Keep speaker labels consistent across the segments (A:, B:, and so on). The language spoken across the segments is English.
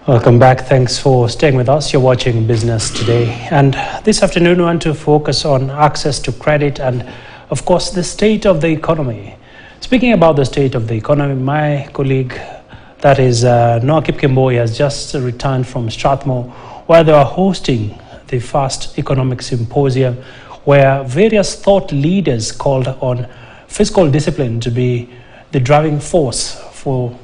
A: Welcome back. Thanks for staying with us. You're watching Business Today. And this afternoon, we want to focus on access to credit and, of course, the state of the economy. Speaking about the state of the economy, my colleague, that is Noah Kipkemboi, has just returned from Strathmore, where they are hosting the first economic symposium, where various thought leaders called on fiscal discipline to be the driving force for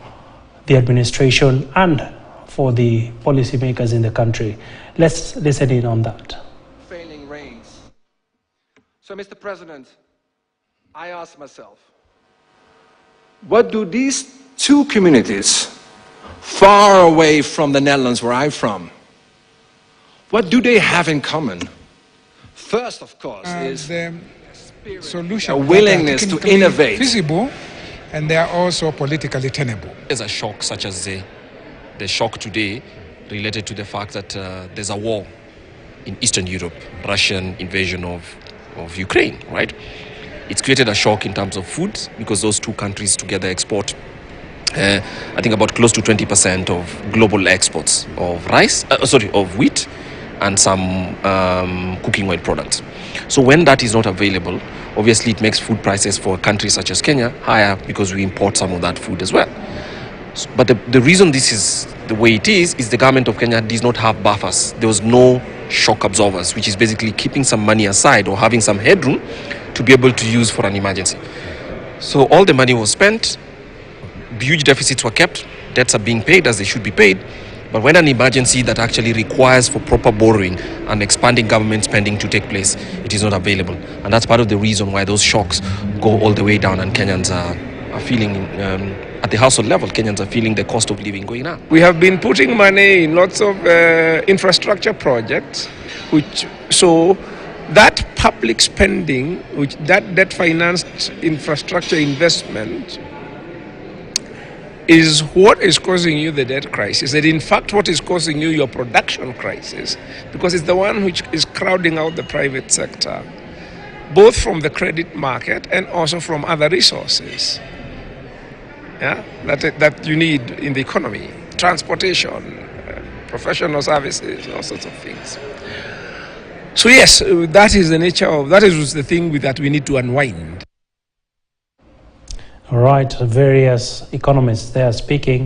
A: the administration and for the policymakers in the country. Let's listen in on that.
B: Failing rains. So, Mr. President, I ask myself, what do these two communities far away from the Netherlands where I'm from, what do they have in common? First, of course, is
C: the solution,
B: a willingness to innovate.
C: Feasible, and they are also politically tenable.
D: There's a shock such as the shock today related to the fact that there's a war in Eastern Europe, Russian invasion of Ukraine, right? It's created a shock in terms of food because those two countries together export, I think, about close to 20% of global exports of of wheat and some cooking oil products. So when that is not available, obviously it makes food prices for countries such as Kenya higher because we import some of that food as well. But the reason this is the way it is the government of Kenya does not have buffers. There was no shock absorbers, which is basically keeping some money aside or having some headroom to be able to use for an emergency. So all the money was spent, huge deficits were kept, debts are being paid as they should be paid, but when an emergency that actually requires for proper borrowing and expanding government spending to take place, it is not available. And that's part of the reason why those shocks go all the way down and Kenyans are feeling at the household level, Kenyans are feeling the cost of living going up.
E: We have been putting money in lots of infrastructure projects, so that public spending, that debt-financed infrastructure investment is what is causing you the debt crisis. And in fact, what is causing you your production crisis, because it's the one which is crowding out the private sector, both from the credit market and also from other resources. Yeah, that you need in the economy, transportation, professional services, all sorts of things. So yes, that is the nature of, that is the thing that we need to unwind.
A: All right, various economists, they are speaking.